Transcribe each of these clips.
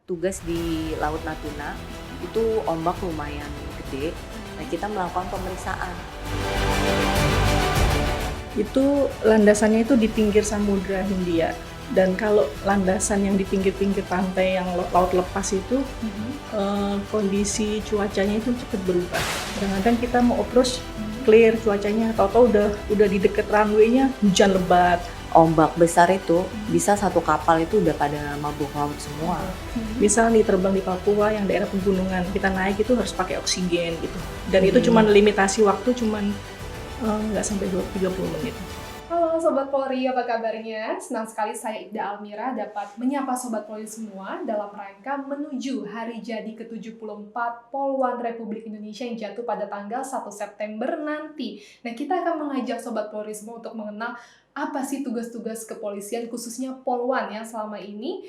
tugas di Laut Natuna, itu ombak lumayan gede. Nah, kita melakukan pemeriksaan. Itu landasannya itu di pinggir Samudra Hindia. Dan kalau landasan yang di pinggir-pinggir pantai yang laut lepas itu, kondisi cuacanya itu cepat berubah. Kadang-kadang kita mau approach clear cuacanya, tahu-tahu udah di dekat runway-nya hujan lebat. Ombak besar itu bisa satu kapal itu udah pada mabuk laut semua. Misal nih terbang di Papua yang daerah pegunungan, kita naik itu harus pakai oksigen gitu. Dan itu cuman limitasi waktu cuman nggak sampai 30 menit. Halo Sobat Polri, apa kabarnya? Senang sekali saya Ida Almira dapat menyapa Sobat Polri semua dalam rangka menuju hari jadi ke-74 Poluan Republik Indonesia yang jatuh pada tanggal 1 September nanti. Nah, kita akan mengajak Sobat Polri semua untuk mengenal apa sih tugas-tugas kepolisian, khususnya Poluan yang selama ini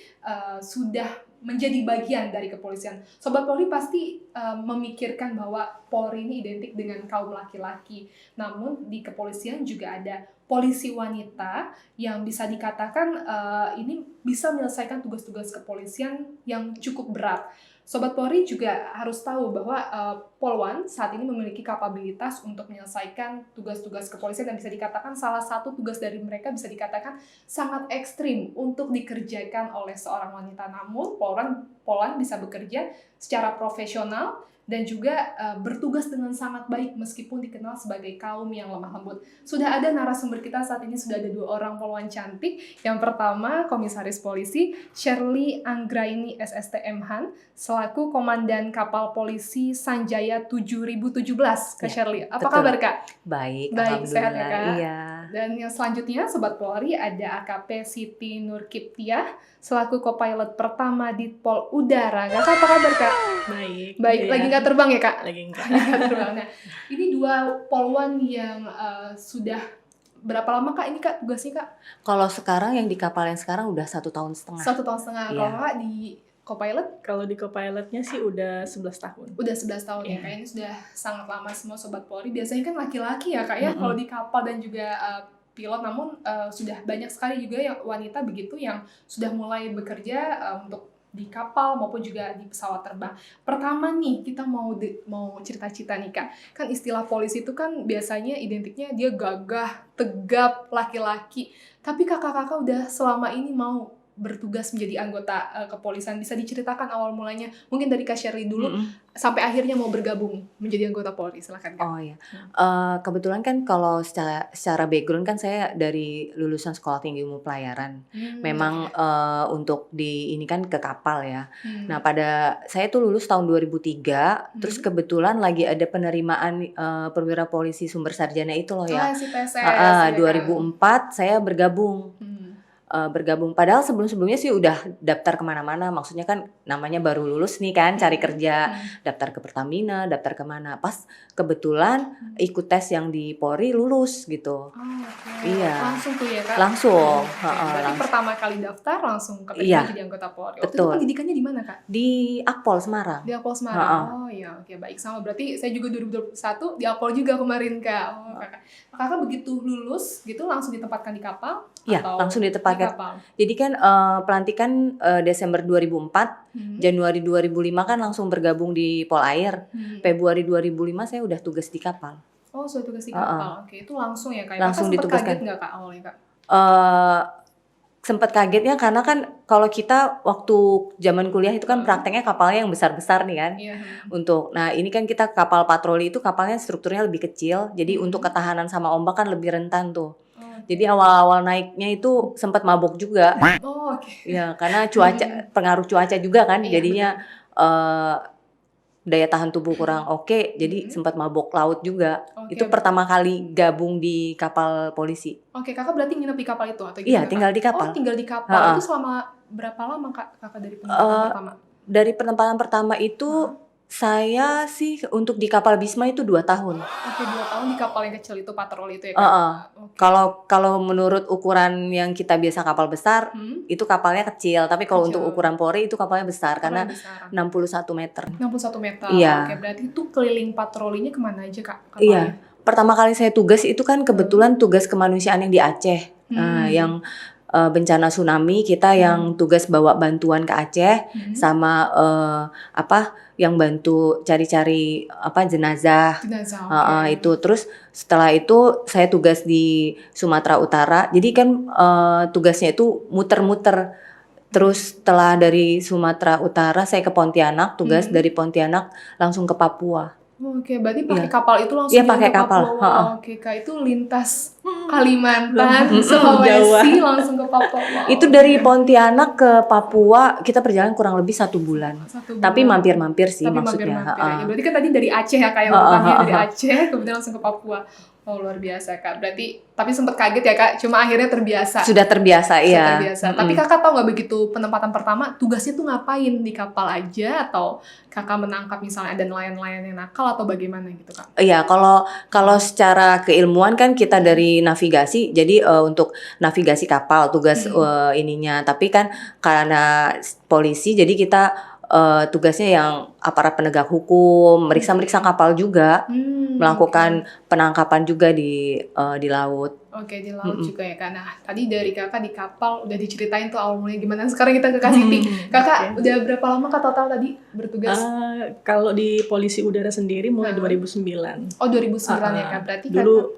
sudah menjadi bagian dari kepolisian. Sobat Polri pasti memikirkan bahwa Polri ini identik dengan kaum laki-laki. Namun di kepolisian juga ada polisi wanita yang bisa dikatakan ini bisa menyelesaikan tugas-tugas kepolisian yang cukup berat. Sobat Polri juga harus tahu bahwa Polwan saat ini memiliki kapabilitas untuk menyelesaikan tugas-tugas kepolisian dan bisa dikatakan salah satu tugas dari mereka bisa dikatakan sangat ekstrim untuk dikerjakan oleh seorang wanita. Namun Polwan bisa bekerja secara profesional dan juga bertugas dengan sangat baik meskipun dikenal sebagai kaum yang lemah lembut. Sudah ada narasumber kita saat ini, sudah ada 2 orang Polwan cantik. Yang pertama, Komisaris Polisi Shirley Anggraini SSTM Han, selaku Komandan Kapal Polisi Sanjaya 7017. Kak Shirley, apa kabar Kak? Baik, sehat ya Kak? Iya. Dan yang selanjutnya, Sobat Polri, ada AKP Siti Nurkiptiah, selaku Kopilot pertama di Pol Udara. Kakak, apa kabar Kak? Baik, Iya. lagi nggak terbang ya Kak? Lagi enggak. Nggak terbang. Nah, ini 2 Polwan yang sudah berapa lama Kak ini Kak tugasnya Kak? Kalau sekarang yang di kapal yang sekarang udah 1,5 tahun. 1 tahun setengah. Iya. Kalau Kak di Copilot? Kalau di co-pilotnya sih udah 11 tahun. Udah 11 tahun ya Kak, ini sudah sangat lama semua Sobat Polri. Biasanya kan laki-laki ya Kak ya, kalau di kapal dan juga pilot, namun sudah banyak sekali juga yang wanita begitu yang sudah mulai bekerja untuk di kapal maupun juga di pesawat terbang. Pertama nih, kita mau cerita-cerita nih Kak. Kan istilah polisi itu kan biasanya identiknya dia gagah, tegap, laki-laki. Tapi kakak-kakak udah selama ini mau bertugas menjadi anggota kepolisian. Bisa diceritakan awal mulanya, mungkin dari Kak Shirley dulu, sampai akhirnya mau bergabung menjadi anggota Polri. Silakan Kak. Oh iya, kebetulan kan kalau secara background kan saya dari lulusan Sekolah Tinggi Ilmu Pelayaran. Memang untuk di ini kan ke kapal ya. Nah, saya tuh lulus tahun 2003, terus kebetulan lagi ada penerimaan perwira polisi sumber sarjana itu loh ya. Si PSS. 2004 saya bergabung. Padahal sebelumnya sih udah daftar kemana-mana, maksudnya kan namanya baru lulus nih kan, cari kerja, daftar ke Pertamina, daftar kemana, pas kebetulan ikut tes yang di Polri lulus gitu. Iya. Langsung tuh ya Kak? Langsung. Berarti pertama kali daftar langsung keterima jadi anggota Polri. Waktu Betul. itu pendidikannya di mana Kak? Di Akpol Semarang. Di Akpol Semarang. Oh iya, oke baik. Sama berarti saya juga 2021 di Akpol juga kemarin Kak. Kakak begitu lulus gitu langsung ditempatkan di kapal? Iya, langsung ditempatkan. Jadi kan pelantikan Desember 2004, Januari 2005 kan langsung bergabung di Polair. Februari 2005 saya udah tugas di kapal. Oh, sudah tugas di kapal. Oke, itu langsung ya Kak. Langsung Kakak sempat ditugaskan. kaget nggak Kak awalnya Kak? Sempat kagetnya karena kan kalau kita waktu zaman kuliah itu kan prakteknya kapalnya yang besar-besar nih kan. Iya. Nah ini kan kita kapal patroli itu kapalnya strukturnya lebih kecil, jadi untuk ketahanan sama ombak kan lebih rentan tuh. Jadi awal-awal naiknya itu sempat mabok juga. Oh, oke. Ya karena pengaruh cuaca juga kan, jadinya daya tahan tubuh kurang oke, jadi sempat mabok laut juga. Itu pertama kali gabung di kapal polisi. Oke, kakak berarti nginep di kapal itu atau gimana? Iya, tinggal di kapal. Oh, tinggal di kapal. Itu selama berapa lama kakak dari penempatan pertama? Dari penempatan pertama itu saya sih untuk di kapal Bisma itu 2 tahun. Oke, 2 tahun di kapal yang kecil itu, patroli itu ya Kak? Kalau menurut ukuran yang kita biasa kapal besar, itu kapalnya kecil. Tapi kalau untuk ukuran Polri itu kapalnya besar, karena 61 meter. 61 meter. Iya. Oke, berarti itu keliling patrolinya kemana aja Kak? Iya. Pertama kali saya tugas itu kan kebetulan tugas kemanusiaan yang di Aceh. Yang bencana tsunami, kita yang tugas bawa bantuan ke Aceh, sama yang bantu cari-cari jenazah. Jenazah, oke. Itu terus setelah itu saya tugas di Sumatera Utara. Jadi kan tugasnya itu muter-muter. Terus setelah dari Sumatera Utara saya ke Pontianak, tugas dari Pontianak langsung ke Papua. Oke, berarti pakai Iya. kapal itu langsung Iya, jalan pakai ke kapal. Papua. Heeh. Oke, Kak, itu lintas Kalimantan, Jawa. Sulawesi langsung ke Papua. Wow, Itu dari oke. Pontianak ke Papua kita perjalanan kurang lebih 1 bulan. 1 Tapi bulan. mampir-mampir sih Tapi maksudnya. mampir-mampir ya. Heeh. Berarti kan tadi dari Aceh ya, kayak urutannya dari Aceh kemudian langsung ke Papua. Oh, luar biasa, Kak. Berarti tapi sempat kaget ya, Kak. Cuma akhirnya terbiasa. Sudah terbiasa, Sudah iya. terbiasa. Tapi Kakak tahu nggak begitu penempatan pertama tugasnya tuh ngapain di kapal aja, atau Kakak menangkap misalnya ada nelayan-nelayan yang nakal atau bagaimana gitu, Kak? Iya, kalau secara keilmuan kan kita dari navigasi, jadi untuk navigasi kapal tugas ininya. Tapi kan karena polisi, jadi kita tugasnya yang aparat penegak hukum, meriksa-meriksa kapal juga, melakukan penangkapan juga di laut. Oke, di laut juga ya, Kak. Nah, tadi dari Kakak di kapal udah diceritain tuh awal mulanya gimana. Sekarang kita ke Kak Siti. Kakak udah berapa lama Kak total tadi bertugas? Kalau di Polisi Udara sendiri mulai 2009. Oh, 2009 ya, Kak. Berarti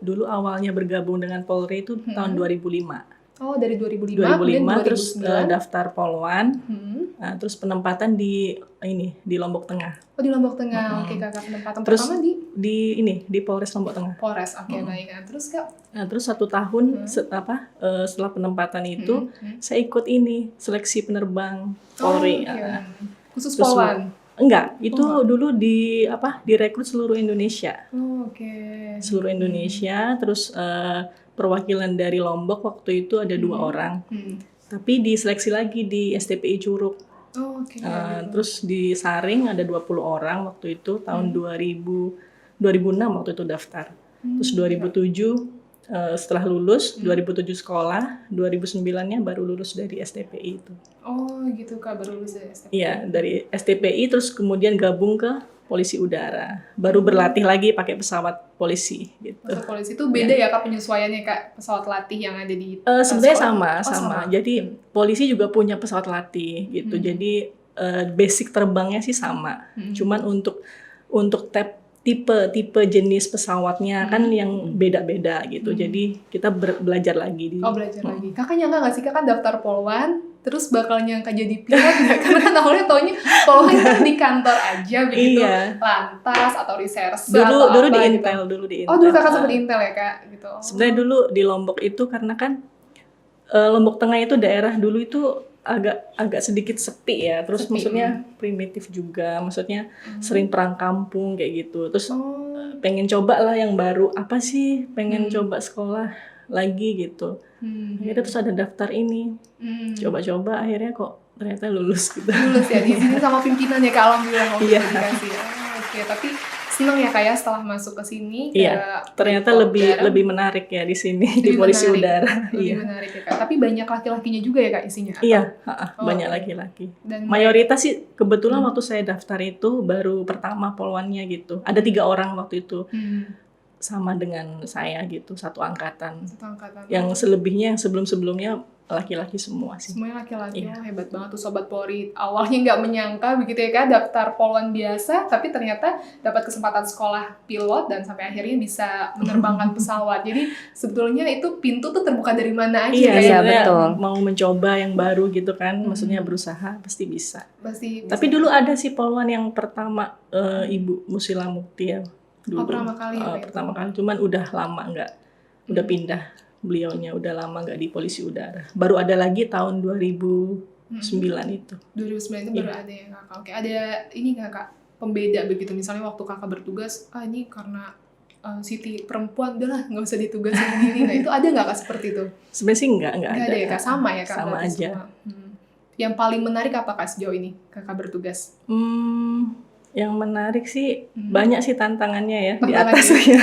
dulu awalnya bergabung dengan Polri itu tahun 2005. Oh, dari 2005 terus 2009. daftar Polwan. Nah, terus penempatan di Lombok Tengah. Oh, di Lombok Tengah. Oke, Kakak, penempatan Terus pertama di Polres Lombok Tengah. Polres. Oke, baik. Nah, terus Kak? Nah, terus 1 tahun setelah penempatan itu saya ikut seleksi penerbang Polri. Khusus Polwan. Enggak, itu dulu direkrut seluruh Indonesia. Oke. Seluruh Indonesia, terus perwakilan dari Lombok waktu itu ada 2 orang. Tapi diseleksi lagi di STPI Curug. Oke. Terus di Saring ada 20 orang waktu itu, tahun 2006 waktu itu daftar. Terus 2007 setelah lulus, 2007 sekolah, 2009-nya baru lulus dari STPI itu. Oh gitu Kak, baru lulus dari STPI. Iya, dari STPI terus kemudian gabung ke Polisi Udara. Baru berlatih lagi pakai pesawat polisi gitu. Pesawat polisi itu beda ya Kak penyesuaiannya Kak, pesawat latih yang ada di sebenarnya sekolah? sama. Jadi polisi juga punya pesawat latih gitu. Jadi basic terbangnya sih sama. Cuman untuk tipe jenis pesawatnya kan yang beda-beda gitu. Jadi kita belajar lagi. Belajar lagi. Kakak nyangka nggak sih Kakak daftar Polwan terus bakal nyangka jadi pilot nggak? Karena kan awalnya taunya Polwan kan di kantor aja begitu, lantas atau reserse dulu atau di apa Intel, gitu. dulu di Intel. Oh dulu Kakak sempat di Intel ya Kak gitu. Sebenarnya dulu di Lombok itu karena kan Lombok Tengah itu daerah dulu itu agak sedikit sepi ya, terus maksudnya primitif juga, maksudnya sering perang kampung kayak gitu. Terus pengen coba lah yang baru, apa sih, pengen coba sekolah lagi gitu. Akhirnya terus ada daftar ini, coba-coba akhirnya kok ternyata lulus gitu. Lulus ya di sini sama pimpinan ya Kak, alhamdulillah dikasih ya. Oke, tapi seneng ya Kak ya setelah masuk ke sini. Iya, ternyata lebih menarik ya di sini di Polisi Udara. Lebih menarik ya Kak. Tapi banyak laki-lakinya juga ya Kak isinya? Iya, banyak laki-laki. Mayoritas sih kebetulan waktu saya daftar itu baru pertama polwannya gitu. Ada 3 orang waktu itu. Sama dengan saya gitu, satu angkatan. Yang selebihnya, yang sebelum-sebelumnya laki-laki semua sih. Semuanya laki-laki. Oh, hebat banget tuh Sobat Polri. Awalnya nggak menyangka begitu ya Kak, daftar polwan biasa, tapi ternyata dapat kesempatan sekolah pilot dan sampai akhirnya bisa menerbangkan pesawat. Jadi sebetulnya itu pintu tuh terbuka dari mana aja. Iya, betul. Mau mencoba yang baru gitu kan, maksudnya berusaha pasti bisa. Pasti bisa. Tapi dulu ada sih polwan yang pertama, Ibu Musila Mukti ya. Dulu. Pertama kali ya? Pertama kali, cuman udah lama udah pindah. Beliaunya udah lama nggak di Polisi Udara. Baru ada lagi tahun 2009 itu. 2009 itu baru ada ya Kakak. Oke, ada ini nggak Kak, pembeda begitu? Misalnya waktu Kakak bertugas, ini karena Siti perempuan, udahlah nggak usah ditugasin gini. Nah itu ada nggak Kak seperti itu? Sebenarnya sih nggak ada ya Kak, sama ya Kak? Sama aja. Yang paling menarik apa Kak sejauh ini Kakak bertugas? Yang menarik sih banyak sih tantangannya ya di atas ya.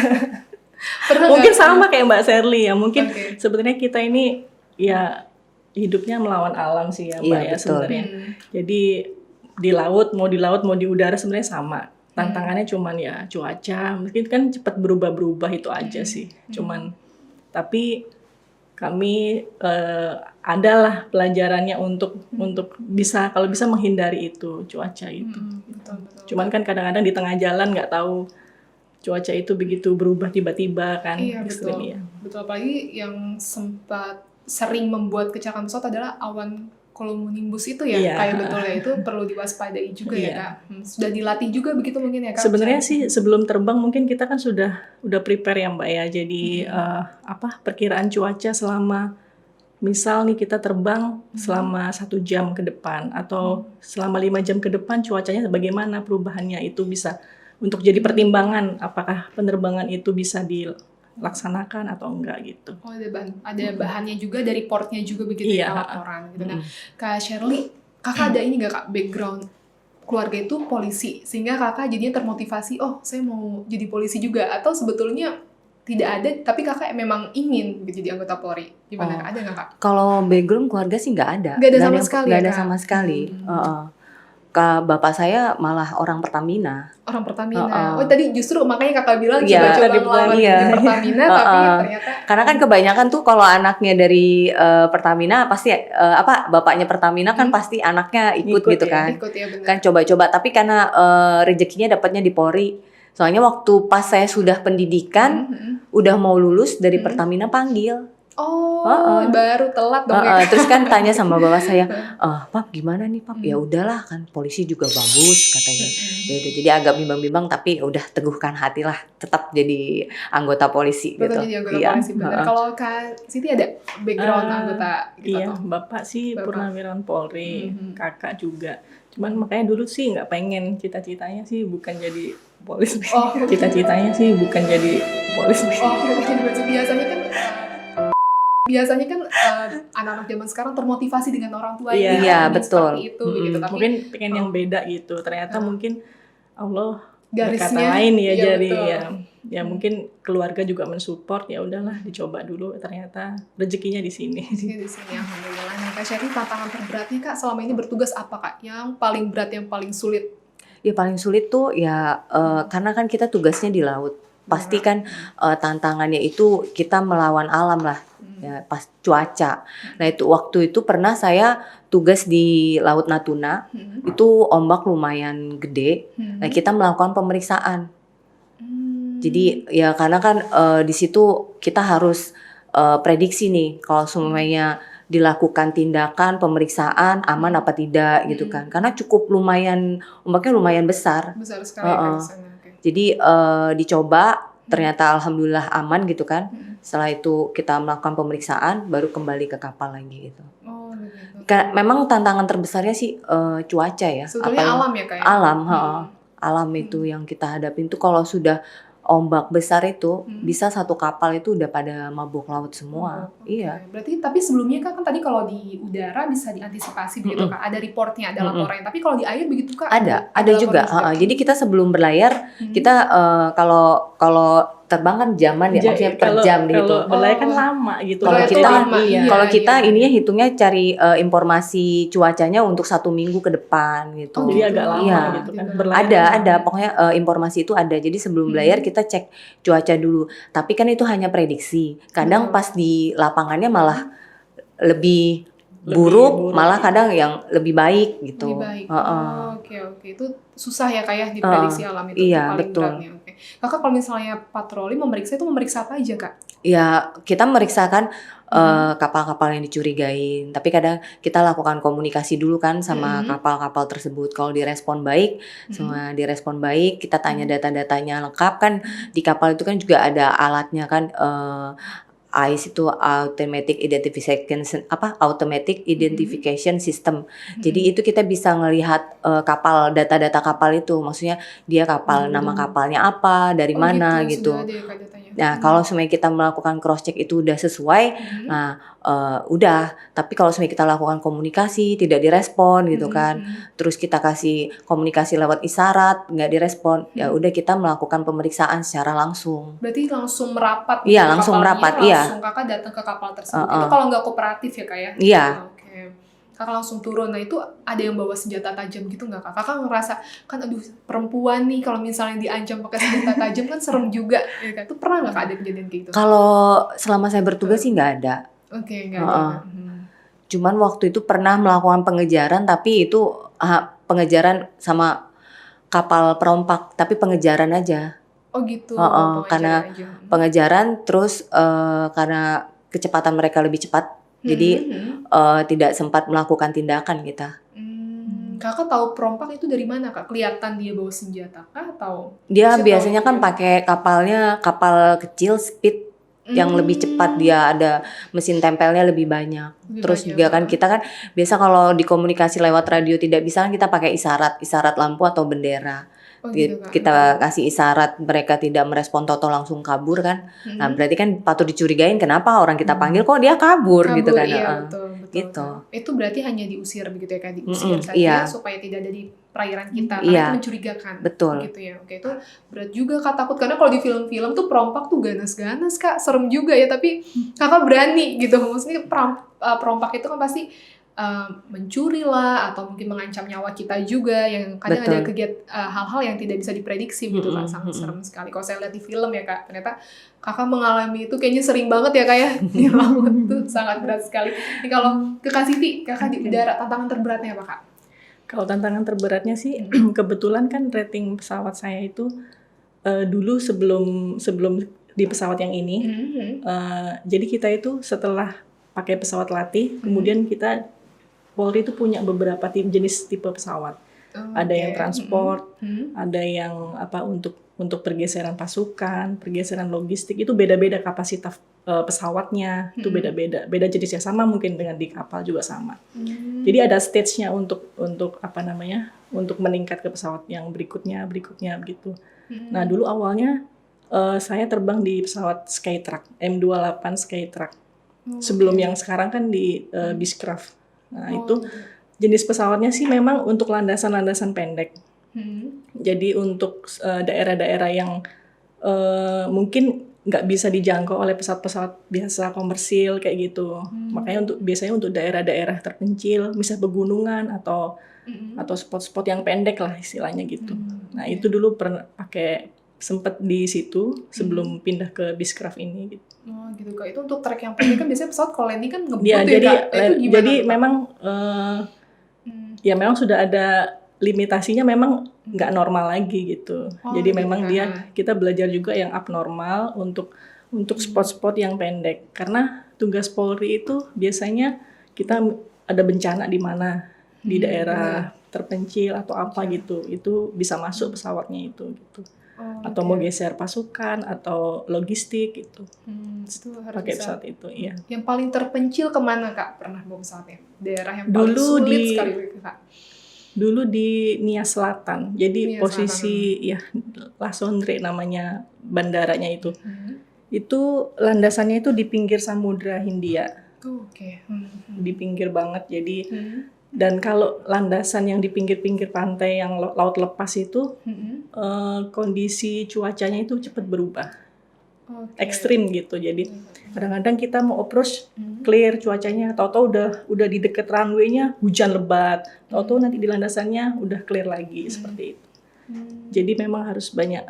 Mungkin sama kayak Mbak Sherly ya, mungkin sebenarnya kita ini ya hidupnya melawan alam sih ya Mbak ya sebenarnya. Jadi di laut mau di udara sebenarnya sama. Tantangannya cuman ya cuaca, mungkin kan cepat berubah-berubah itu aja sih. Cuman tapi kami adalah pelajarannya untuk bisa kalau bisa menghindari itu cuaca itu. Betul. Cuman kan kadang-kadang di tengah jalan nggak tahu cuaca itu begitu berubah tiba-tiba kan. Iya, ekstrim betul. ya. Betul, apalagi yang sempat sering membuat kecelakaan pesawat adalah awan cumulonimbus itu ya, Iya. kayak betul ya, itu perlu diwaspadai juga ya Iya. Kak. Sudah dilatih juga begitu mungkin ya Kak? Sebenarnya sih sebelum terbang mungkin kita kan udah prepare ya Mbak ya. Jadi perkiraan cuaca selama misal nih kita terbang selama 1 jam ke depan atau selama 5 jam ke depan cuacanya bagaimana perubahannya, itu bisa untuk jadi pertimbangan apakah penerbangan itu bisa dilaksanakan atau enggak gitu. Oh, ada bahannya juga dari portnya juga begitu Iya. ya laporan gitu. Nah, Kak Shirley, Kakak ada ini nggak Kak background keluarga itu polisi sehingga Kakak jadinya termotivasi, oh saya mau jadi polisi juga, atau sebetulnya tidak ada tapi Kakak memang ingin jadi anggota Polri? Gimana Kak? Ada nggak Kak? Kalau background keluarga sih nggak ada. Nggak ada sama sekali Nggak ya, ada Kak? sama sekali. Bapak saya malah orang Pertamina. Orang Pertamina. Oh tadi justru makanya Kakak bilang Iya, coba-coba tadi ngelamar iya. di Pertamina tapi ternyata Karena kan kebanyakan tuh kalau anaknya dari Pertamina pasti bapaknya Pertamina kan pasti anaknya ikut Ikut gitu ya. kan. ikut ya benar. Kan coba-coba, tapi karena rezekinya dapatnya di Polri. Soalnya waktu pas saya sudah pendidikan, udah mau lulus dari Pertamina panggil. Oh, baru telat dong ya. Terus kan tanya sama bapak saya, Pap gimana nih Pap? Ya udahlah kan polisi juga bagus katanya. Ya udah, jadi agak bimbang-bimbang tapi udah teguhkan hati lah, tetap jadi anggota polisi Betul, gitu. jadi anggota polisi benar. Kalau Kak Siti ada background anggota gitu Iya, atau? bapak sih Bapak. purnawirawan Polri, kakak juga. Cuman makanya dulu sih nggak pengen, cita-citanya sih bukan jadi polisi. Oh. Cita-citanya sih bukan jadi polisi. Oh, biasanya kan anak-anak zaman sekarang termotivasi dengan orang tua Iya. Iya, yang betul. seperti itu gitu, tapi Mungkin pengen yang beda gitu. Ternyata mungkin Allah berkata garisnya lain ya, iya, jadi betul. ya mungkin keluarga juga mensupport, ya udahlah dicoba dulu, ternyata rezekinya di sini. Di sini alhamdulillah. Nah, Kak Sherry, tantangan terberatnya Kak selama ini bertugas apa Kak? Yang paling berat, yang paling sulit? Ya paling sulit tuh ya karena kan kita tugasnya di laut. Pasti kan tantangannya itu kita melawan alam lah. Ya, pas cuaca. Nah itu waktu itu pernah saya tugas di Laut Natuna, itu ombak lumayan gede. Nah kita melakukan pemeriksaan. Jadi ya karena kan di situ kita harus prediksi nih kalau semuanya dilakukan tindakan pemeriksaan aman apa tidak gitu kan. Karena cukup lumayan, ombaknya lumayan besar. Besar sekali Kak di sana. Oke. Jadi dicoba, ternyata alhamdulillah aman gitu kan. Setelah itu kita melakukan pemeriksaan, baru kembali ke kapal lagi gitu. Oh, begitu. Memang tantangan terbesarnya sih cuaca ya. Sebetulnya yang- alam ya Kak ya? Alam, alam itu yang kita hadapin tuh kalau sudah ombak besar itu bisa satu kapal itu udah pada mabuk laut semua. Oke. Iya. Berarti tapi sebelumnya kan tadi kalau di udara bisa diantisipasi begitu Kak, ada reportnya, ada laporannya. Tapi kalau di air begitu Kak? Ada juga. laporan Jadi kita sebelum berlayar kita kalau terbang kan jaman ya, maksudnya per jam gitu. Kalau berlayar kan lama gitu. Kalau Berlayar kita tuh lama, iya, kalau kita iya. ininya hitungnya cari informasi cuacanya untuk 1 minggu ke depan gitu. Oh, Jadi gitu. agak lama Iya. gitu kan. Ada, Berlayar Ada pokoknya informasi itu ada. Jadi sebelum berlayar kita cek cuaca dulu. Tapi kan itu hanya prediksi. Kadang pas di lapangannya malah lebih buruk, malah kadang yang lebih baik gitu. Lebih baik. Oke. Itu susah ya kayak di prediksi alam itu. Iya, paling betul. beratnya. Oke. Kakak kalau misalnya patroli memeriksa apa aja Kak? Ya kita memeriksakan kapal-kapal yang dicurigain. Tapi kadang kita lakukan komunikasi dulu kan sama kapal-kapal tersebut. Kalau direspon baik, semua direspon baik, kita tanya data-datanya lengkap kan. Di kapal itu kan juga ada alatnya kan. AIS itu automatic identification system. Jadi itu kita bisa ngelihat kapal, data-data kapal itu, maksudnya dia kapal, nama kapalnya apa, dari mana gitu. Sudah ada ya Kak datanya. Nah kalau semuanya kita melakukan cross check itu udah sesuai, nah udah. Tapi kalau semuanya kita lakukan komunikasi tidak direspon gitu kan, terus kita kasih komunikasi lewat isyarat nggak direspon, ya udah kita melakukan pemeriksaan secara langsung. Berarti langsung merapat. Iya, gitu langsung kapalnya, merapat, iya. Langsung Kakak datang ke kapal tersebut. Itu kalau nggak kooperatif ya Kak ya? Iya. Oke. Kakak langsung turun. Nah itu ada yang bawa senjata tajam gitu nggak Kak? Kakak ngerasa kan aduh perempuan nih kalau misalnya diancam pakai senjata tajam kan serem juga. Ya, kan? Itu pernah nggak Kak ada kejadian kayak gitu? Kalau selama saya bertugas sih nggak ada. Oke, nggak ada. Heeh. Cuman waktu itu pernah melakukan pengejaran, tapi itu pengejaran sama kapal perompak, tapi pengejaran aja. Oh gitu, Heeh, karena pengejaran aja. pengejaran terus karena kecepatan mereka lebih cepat, jadi tidak sempat melakukan tindakan kita. Kakak tahu perompak itu dari mana, Kak? Kelihatan dia bawa senjata kah atau Dia Maksudnya biasanya tahu kan dia? pakai kapal kecil speed yang lebih cepat, dia ada mesin tempelnya lebih banyak. Lebih Terus banyak, juga kan kita kan biasa kalau dikomunikasi lewat radio tidak bisa kan kita pakai isyarat lampu atau bendera. Oh gitu, Kak. Kita kasih isyarat, mereka tidak merespon atau langsung kabur kan. Nah, berarti kan patut dicurigain kenapa orang kita panggil kok dia kabur gitu kan. Iya, betul, Gitu. Kak. Itu berarti hanya diusir begitu ya, Kak? Diusir saja iya. supaya tidak ada di perairan kita, karena Iya. itu mencurigakan. Betul. Gitu ya. Oke, itu berat juga, Kak, takut. Karena kalau di film-film tuh perompak tuh ganas-ganas, Kak. Serem juga ya, tapi Kakak berani gitu. Maksudnya perompak itu kan pasti mencuri lah, atau mungkin mengancam nyawa kita juga, yang kadang ada hal-hal yang tidak bisa diprediksi gitu, Kak. Sangat serem sekali. Kalau saya lihat di film ya, Kak, ternyata Kakak mengalami itu kayaknya sering banget ya, Kak ya. Di laut tuh sangat berat sekali. Ini kalau ke Kak Siti, Kakak di udara, tantangan terberatnya apa, Kak? Kalau tantangan terberatnya sih, kebetulan kan rating pesawat saya itu dulu sebelum di pesawat yang ini, jadi kita itu setelah pakai pesawat latih, kemudian kita Polri itu punya beberapa jenis tipe pesawat. Ada yang transport, ada yang untuk pergeseran pasukan, pergeseran logistik, itu beda-beda kapasitas pesawatnya, itu beda-beda. Beda jenisnya, sama mungkin dengan di kapal juga sama. Jadi ada stage-nya untuk untuk meningkat ke pesawat yang berikutnya begitu. Nah, dulu awalnya saya terbang di pesawat Skytrax, M28 Skytrax. Sebelum yang sekarang kan di Beechcraft. Nah, itu jenis pesawatnya sih memang untuk landasan-landasan pendek. Jadi untuk daerah-daerah yang mungkin nggak bisa dijangkau oleh pesawat-pesawat biasa komersil kayak gitu. Makanya biasanya untuk daerah-daerah terpencil, misal pegunungan atau spot-spot yang pendek lah istilahnya gitu. Nah, itu dulu pernah sempat di situ sebelum pindah ke Beechcraft ini gitu. Oh gitu, Kak. Itu untuk trek yang pendek kan biasanya pesawat kalau landing kan ngebut Ya, ya, Kak. Itu gimana, jadi Kak? memang ya memang sudah ada limitasinya, memang nggak normal lagi gitu. Jadi gitu, memang Kak. kita belajar juga yang abnormal untuk spot-spot yang pendek. Karena tugas Polri itu biasanya kita ada bencana di mana, di daerah terpencil atau apa gitu. Itu bisa masuk pesawatnya itu gitu. Atau mau geser pasukan atau logistik gitu. Itu harus Pakai bisa. pesawat itu, iya. Yang paling terpencil kemana, Kak? Pernah bawa pesawatnya? Daerah yang paling sulit sekali, Kak. Dulu di Nia Selatan. Jadi Nia posisi ya Lasondre namanya bandaranya itu. Itu landasannya itu di pinggir Samudra Hindia. Oke. Di pinggir banget. Jadi dan kalau landasan yang di pinggir-pinggir pantai yang laut lepas itu kondisi cuacanya itu cepat berubah. Ekstrim gitu. Jadi kadang-kadang kita mau approach clear cuacanya, tahu-tahu udah di dekat runway-nya hujan lebat, tahu-tahu nanti di landasannya udah clear lagi seperti itu. Jadi memang harus banyak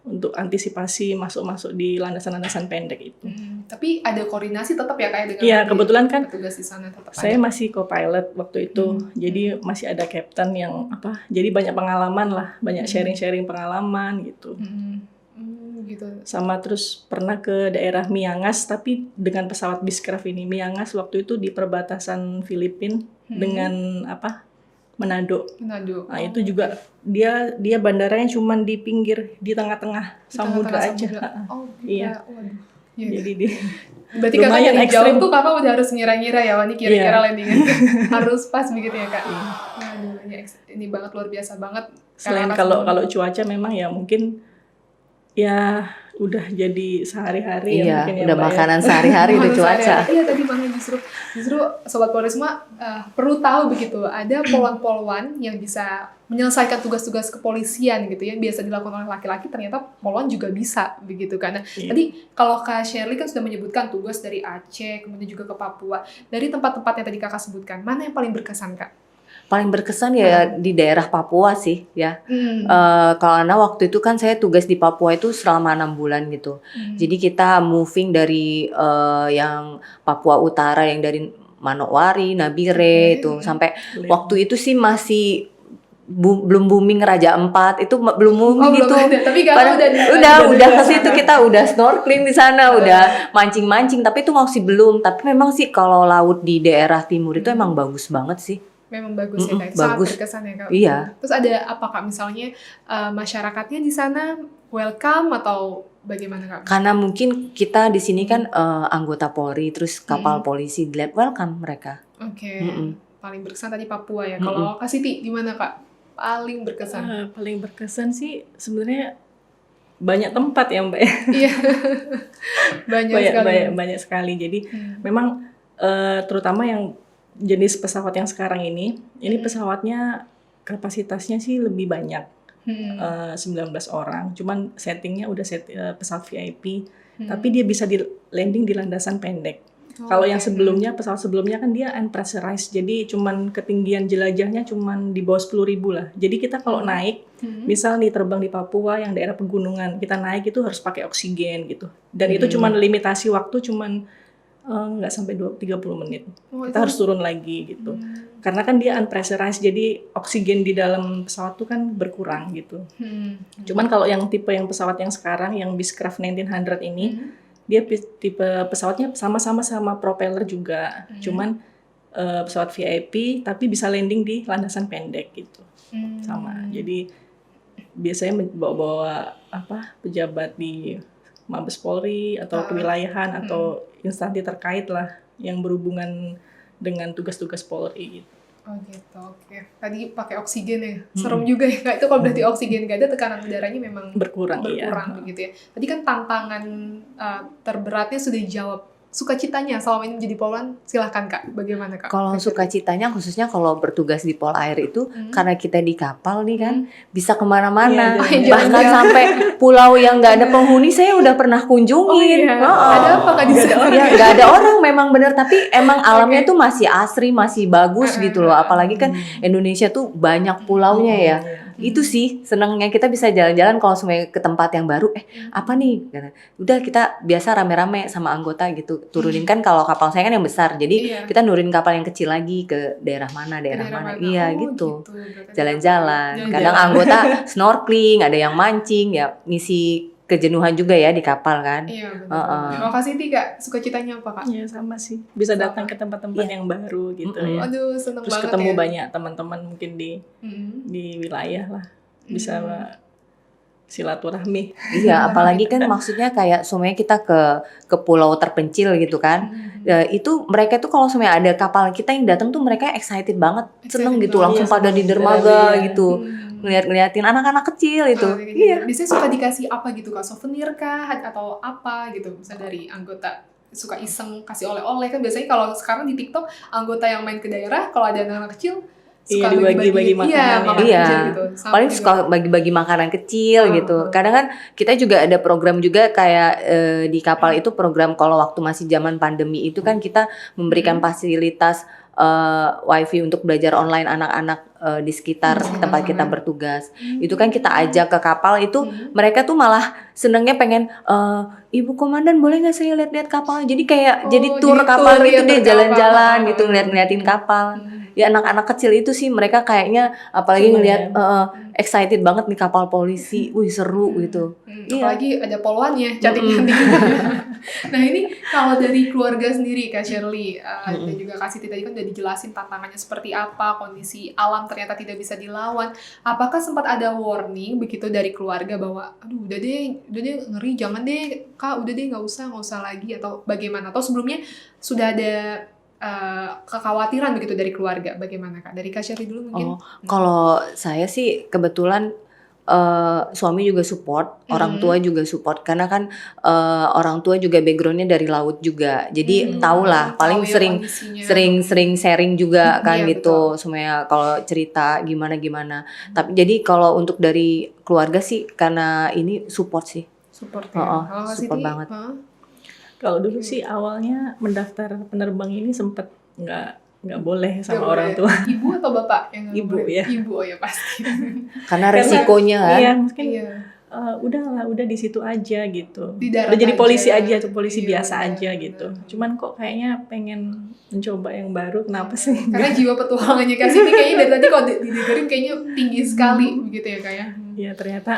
untuk antisipasi masuk di landasan-landasan pendek itu. Tapi ada koordinasi tetap ya, kayak dengan Iya, kebetulan kan petugas di sana tetap saya ada. masih co-pilot waktu itu. Jadi masih ada captain yang jadi banyak pengalaman lah, banyak sharing-sharing pengalaman gitu. Gitu. Sama terus pernah ke daerah Miangas, tapi dengan pesawat Beechcraft ini. Miangas waktu itu di perbatasan Filipina dengan Manado. Nah, itu juga dia bandaranya cuma di pinggir, di tengah-tengah samudra aja. Oh, iya. Waduh. Jadi berarti Kakak lumayan dari ekstrim. jauh tuh Kakak udah harus ngira-ngira ya, wah ini kira-kira landingan harus pas begitu ya, Kak. Waduh, ini banget, luar biasa banget. Selain kalau cuaca memang ya mungkin ya udah jadi sehari-hari Iya, mungkin ya, udah Mbak, makanan sehari-hari itu cuaca. Iya, tadi makanya justru Sobat Polri semua perlu tahu begitu, ada poluan-poluan yang bisa menyelesaikan tugas-tugas kepolisian gitu ya, biasa dilakukan oleh laki-laki, ternyata poluan juga bisa begitu kan. Nah, tadi kalau Kak Shirley kan sudah menyebutkan tugas dari Aceh, kemudian juga ke Papua. Dari tempat-tempat yang tadi Kakak sebutkan, mana yang paling berkesan, Kak? paling berkesan ya di daerah Papua sih ya. Karena waktu itu kan saya tugas di Papua itu selama 6 bulan gitu. Jadi kita moving dari yang Papua Utara yang dari Manokwari, Nabire itu sampai waktu itu sih masih belum booming Raja Ampat, itu belum booming gitu. Tapi udah ke situ, kita udah snorkeling di sana, udah mancing-mancing, tapi itu masih belum. Tapi memang sih kalau laut di daerah timur itu emang bagus banget sih. Memang bagus ya Kak, sangat bagus. berkesan ya Kak. Iya. Terus ada apa Kak, misalnya masyarakatnya di sana welcome atau bagaimana Kak? Karena mungkin kita di sini kan anggota Polri, terus kapal polisi, welcome mereka. Oke. Paling berkesan tadi Papua ya. Kalau Kak Siti gimana Kak? Paling berkesan? Paling berkesan sih sebenarnya banyak tempat ya Mbak. Iya. banyak sekali. Jadi memang terutama yang jenis pesawat yang sekarang ini pesawatnya kapasitasnya sih lebih banyak. 19 orang. Cuman settingnya udah pesawat VIP. Tapi dia bisa di landing di landasan pendek. Kalau yang sebelumnya, pesawat sebelumnya kan dia unpressurized, jadi cuman ketinggian jelajahnya cuman di bawah 10.000 lah. Jadi kita kalau naik, misal nih terbang di Papua yang daerah pegunungan, kita naik itu harus pakai oksigen gitu. Dan itu cuman limitasi waktu cuman nggak sampai 30 menit. Kita harus turun lagi gitu. Karena kan dia unpressurized, jadi oksigen di dalam pesawat tuh kan berkurang gitu. Cuman kalau yang tipe yang pesawat yang sekarang, yang Beechcraft 1900 ini, dia tipe pesawatnya sama propeller juga, cuman pesawat VIP tapi bisa landing di landasan pendek gitu, sama. Jadi biasanya bawa pejabat di Mabes Polri atau kewilayahan atau instansi terkait lah yang berhubungan dengan tugas-tugas Polri gitu. Oh gitu, oke. Tadi pakai oksigen ya, serem juga ya Kak. Itu kalau berarti oksigen gak ada, tekanan udaranya memang berkurang begitu ya. Tadi kan tantangan terberatnya sudah dijawab. Sukacitanya selama ini menjadi poluan, silahkan Kak, bagaimana Kak? Kalau sukacitanya khususnya kalau bertugas di Polair itu karena kita di kapal nih kan bisa kemana-mana, bahkan sampai pulau yang nggak ada penghuni saya udah pernah kunjungin. Ada apa Kak di sana? Ya nggak ada orang memang bener, tapi emang alamnya tuh masih asri, masih bagus gitu loh. Apalagi kan Indonesia tuh banyak pulaunya ya. Itu sih senengnya, kita bisa jalan-jalan kalau semuanya ke tempat yang baru. Apa nih? Udah kita biasa rame-rame sama anggota gitu. Turunin kan kalau kapal saya kan yang besar. Jadi kita nurunin kapal yang kecil lagi ke daerah mana. Iya gitu. Jalan-jalan. Kadang anggota snorkeling, ada yang mancing, ya ngisi kejenuhan juga ya di kapal kan. Iya betul. Terima kasih Kak, sukacitanya apa Kak? Iya sama sih, bisa datang ke tempat-tempat yang baru gitu ya. Aduh seneng terus banget ketemu ya. banyak teman-teman mungkin di wilayah lah, bisa silaturahmi. Iya, apalagi kan maksudnya kayak semuanya kita ke pulau terpencil gitu kan. Itu mereka tuh kalau semuanya ada kapal kita yang datang tuh mereka excited banget, seneng gitu, langsung pada di dermaga gitu. Ngeliatin anak-anak kecil itu. Iya. Biasanya suka dikasih apa gitu Kak? Souvenir kah atau apa gitu? Misalnya dari anggota suka iseng kasih oleh-oleh kan, biasanya kalau sekarang di TikTok anggota yang main ke daerah kalau ada anak-anak kecil suka dibagi-bagi makanan. Gitu. Paling suka bagi-bagi makanan kecil gitu. Kadang kan kita juga ada program juga kayak di kapal itu program kalau waktu masih zaman pandemi itu kan kita memberikan fasilitas wifi untuk belajar online anak-anak di sekitar tempat kita bertugas. Itu kan kita ajak ke kapal itu, mereka tuh malah senengnya pengen Ibu Komandan boleh nggak saya lihat-lihat kapal. Jadi kayak jadi tour kapal gitu deh, jalan-jalan gitu, ngeliatin kapal. Ya anak-anak kecil itu sih mereka kayaknya apalagi ngelihat excited banget nih kapal polisi, wih seru gitu. Apalagi ada poluannya, cantik-cantik. Nah ini kalau dari keluarga sendiri Kak Shirley dan juga Kak Siti tadi kan udah dijelasin tantangannya seperti apa, kondisi alam ternyata tidak bisa dilawan. Apakah sempat ada warning begitu dari keluarga bahwa aduh udah deh ngeri, jangan deh Kak, udah deh nggak usah lagi, atau bagaimana? Atau sebelumnya sudah ada kekhawatiran begitu dari keluarga, bagaimana Kak? Dari Kak Shirley dulu mungkin. Kalau saya sih kebetulan suami juga support, orang tua juga support, karena kan orang tua juga backgroundnya dari laut juga, jadi tahulah paling sering sharing juga kan gitu, semuanya kalau cerita gimana. Tapi jadi kalau untuk dari keluarga sih karena ini support sih. Support ya. Support banget. Kalau dulu sih awalnya mendaftar penerbang ini sempat nggak nggak boleh Nggak sama boleh. orang tua. Ibu atau bapak yang nggak Ibu, boleh? ya. Ibu, oh ya pasti. Karena resikonya kan. Iya, mungkin Iya. udah di situ aja gitu. Di darat Udah jadi polisi aja tuh, Iya, polisi biasa benar, aja gitu. benar. Cuman kok kayaknya pengen mencoba yang baru, kenapa sih? Karena jiwa petualangannya Kak Siti kayaknya dari tadi kalau didengerin kayaknya tinggi sekali begitu ya Kak ya. Ya ternyata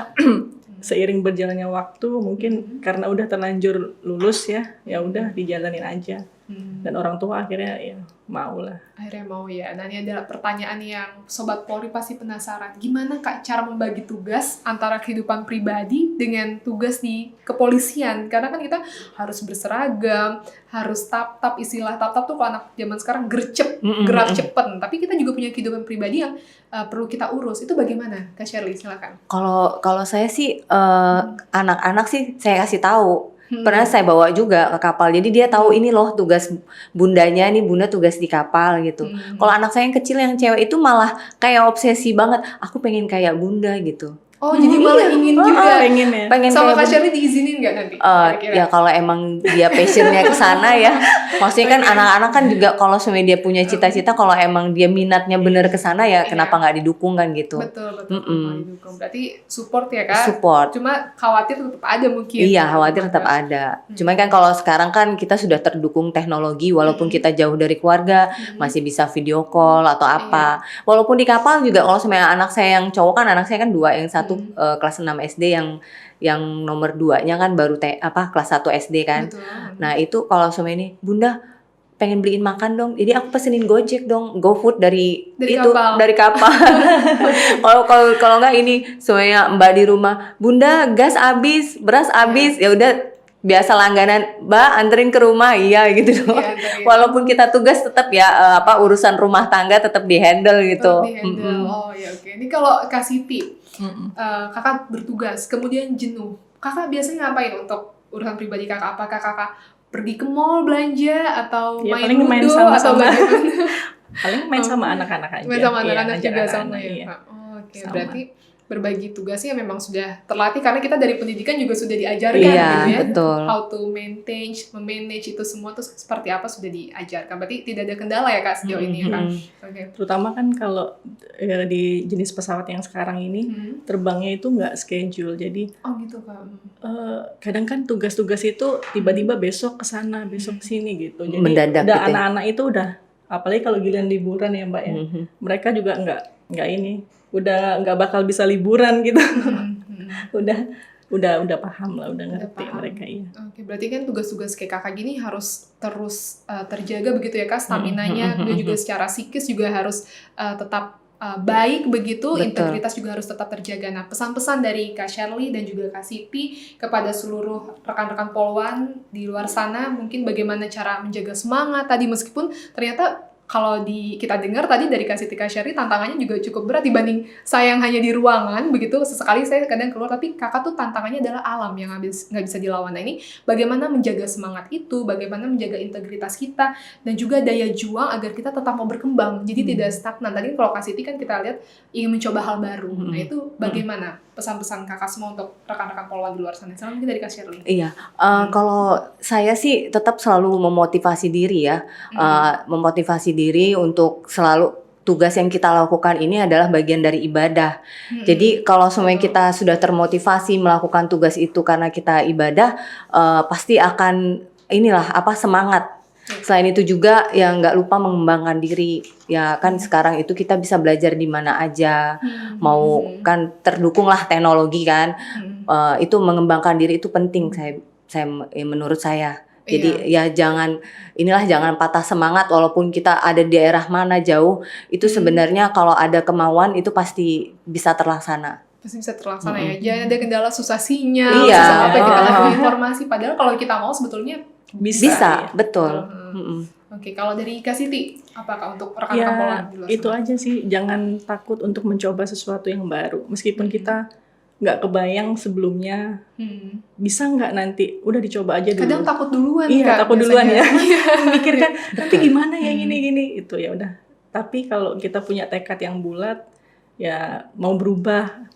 seiring berjalannya waktu mungkin karena udah terlanjur lulus ya udah dijalanin aja. Dan orang tua akhirnya ya mau lah. Akhirnya mau ya. Nah ini adalah pertanyaan yang Sobat Polri pasti penasaran. Gimana Kak cara membagi tugas antara kehidupan pribadi dengan tugas di kepolisian? Karena kan kita harus berseragam, harus tap-tap, istilah tap-tap tuh kalau anak zaman sekarang gercep, gerak cepet. Tapi kita juga punya kehidupan pribadi yang perlu kita urus. Itu bagaimana Kak Shirley? Silakan. Kalau saya sih anak-anak sih saya kasih tahu. Pernah saya bawa juga ke kapal. Jadi dia tahu ini loh tugas bundanya, nih bunda tugas di kapal gitu. Kalau anak saya yang kecil yang cewek itu malah kayak obsesi banget. Aku pengen kayak bunda gitu. Oh jadi malah ingin juga. Pengen ya. Pengen Sama kayak Kak Shirley diizinin nggak nanti? ya kalau emang dia passionnya ke sana ya. Maksudnya kan anak-anak kan juga kalau sebenarnya dia punya cita-cita, kalau emang dia minatnya bener ke sana ya kenapa nggak didukung kan gitu. Betul. Didukung. Berarti support ya Kak? Support. Cuma khawatir tetap ada mungkin. Iya, khawatir tetap ada. Cuman kan kalau sekarang kan kita sudah terdukung teknologi, walaupun kita jauh dari keluarga, masih bisa video call atau apa. Walaupun di kapal juga kalau sebenarnya anak saya yang cowok kan, anak saya kan 2, yang satu kelas 6 SD, yang nomor 2-nya kan baru kelas 1 SD kan. Betul. Nah, itu kalau sebenarnya ini, Bunda pengen beliin makan dong. Jadi aku pesenin Gojek dong, GoFood dari kapal. Kalau nggak ini semuanya Mbak di rumah, Bunda gas habis, beras habis, ya udah biasa langganan, Mbak anterin ke rumah, iya gitu loh. Iya, Walaupun kita tugas tetap ya urusan rumah tangga tetap dihandle gitu. Oh ya oke. Ini kalau Kak Siti, kakak bertugas, kemudian jenuh. Kakak biasanya ngapain untuk urusan pribadi kakak? Apakah kakak pergi ke mall belanja atau Ya, main paling main ludo sama-sama. atau bagaimana? Paling main sama anak-anak aja. Main sama anak-anak ajak juga anak-anak, sama ya. iya. Kak? Oh, oke. Sama. Berarti berbagi tugasnya memang sudah terlatih karena kita dari pendidikan juga sudah diajarkan Iya, gitu ya. betul. How to memanage itu semua tuh seperti apa sudah diajarkan. Berarti tidak ada kendala ya Kak sejauh ini ya Kak. Oke. Terutama kan kalau di jenis pesawat yang sekarang ini terbangnya itu nggak schedule. Jadi Oh gitu Kak. kadang kan tugas-tugas itu tiba-tiba besok ke sana, besok ke sini gitu. Jadi Mendadak udah gitu ya. anak-anak itu udah, apalagi kalau giliran liburan ya Mbak ya. Mereka juga nggak ini, udah nggak bakal bisa liburan gitu. udah paham lah, udah ngerti paham. mereka iya. Oke, berarti kan tugas-tugas kayak kakak gini harus terus terjaga begitu ya Kak, stamina-nya, dan juga secara psikis juga harus tetap baik begitu, Betul. integritas juga harus tetap terjaga. Nah, pesan-pesan dari Kak Shirley dan juga Kak Siti kepada seluruh rekan-rekan Polwan di luar sana, mungkin bagaimana cara menjaga semangat tadi, meskipun ternyata kalau kita dengar tadi dari Kak Siti Kak Shirley tantangannya juga cukup berat dibanding saya yang hanya di ruangan begitu, sesekali saya kadang keluar, tapi kakak tuh tantangannya adalah alam yang nggak bisa dilawan. Nah ini bagaimana menjaga semangat itu, bagaimana menjaga integritas kita dan juga daya juang agar kita tetap mau berkembang, jadi tidak stagnan. Tadi kalau Kak Siti kan kita lihat ingin mencoba hal baru. Nah itu bagaimana pesan-pesan kakak semua untuk rekan-rekan Polwan di luar sana? Salam mungkin dari Kak Shirley. Iya, kalau saya sih tetap selalu memotivasi diri ya, memotivasi diri untuk selalu tugas yang kita lakukan ini adalah bagian dari ibadah. Jadi kalau semuanya kita sudah termotivasi melakukan tugas itu karena kita ibadah, pasti akan semangat. Selain itu juga ya nggak lupa mengembangkan diri. Ya kan sekarang itu kita bisa belajar di mana aja, mau kan terdukung lah teknologi kan. Itu mengembangkan diri itu penting menurut saya. Jadi ya jangan patah semangat walaupun kita ada di daerah mana jauh, itu sebenarnya kalau ada kemauan itu pasti bisa terlaksana. Pasti bisa terlaksana ya. Jangan ada kendala susah sinyal, Iya. susah apa kita dapat informasi. Padahal kalau kita mau sebetulnya Bisa, betul. Oke, kalau dari Kak Siti, apakah untuk rekan-rekan Polwan di luar Itu sana? aja sih, jangan takut untuk mencoba sesuatu yang baru. Meskipun kita nggak kebayang sebelumnya, bisa nggak nanti, udah dicoba aja dulu. Kadang takut duluan Iya, Kak, takut duluan biasanya. ya. Mikirkan nanti gimana ya gini-gini, itu ya udah. Tapi kalau kita punya tekad yang bulat, ya mau berubah,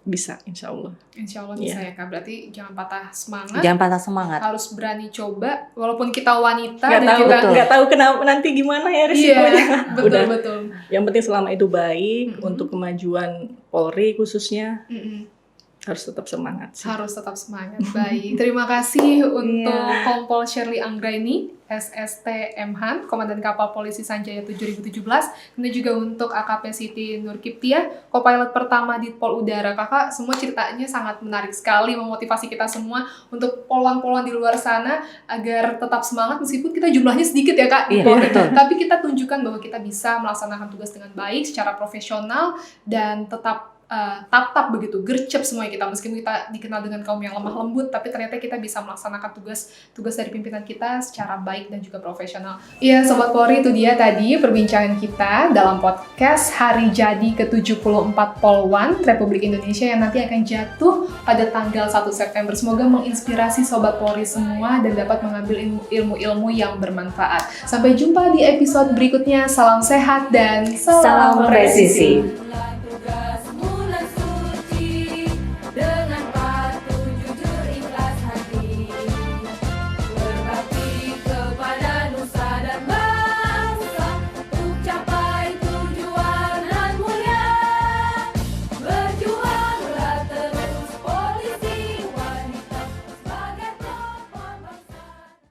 bisa, insya Allah. Insya Allah bisa ya Kak. Berarti jangan patah semangat. Jangan patah semangat. Harus berani coba. Walaupun kita wanita Nggak tahu kenapa nanti gimana ya risikonya. Iya, betul. Yang penting selama itu baik untuk kemajuan Polri khususnya. Harus tetap semangat sih. Harus tetap semangat. Baik. Terima kasih untuk Kompol Shirley Anggraini, SST Mhan, Komandan Kapal Polisi Sanjaya 2017. Kemudian juga untuk AKP Siti Nurkiptia, Kopilot pertama di Pol Udara. Kakak, semua ceritanya sangat menarik sekali, memotivasi kita semua untuk poluan-poluan di luar sana agar tetap semangat meskipun kita jumlahnya sedikit ya Kak. Tapi kita tunjukkan bahwa kita bisa melaksanakan tugas dengan baik, secara profesional, dan tetap tatap begitu, gercep semuanya kita, meskipun kita dikenal dengan kaum yang lemah lembut, tapi ternyata kita bisa melaksanakan tugas dari pimpinan kita secara baik dan juga profesional. Iya Sobat Polri, itu dia tadi perbincangan kita dalam podcast Hari Jadi ke-74 Polwan Republik Indonesia yang nanti akan jatuh pada tanggal 1 September. Semoga menginspirasi Sobat Polri semua dan dapat mengambil ilmu-ilmu yang bermanfaat. Sampai jumpa di episode berikutnya. Salam sehat dan salam presisi.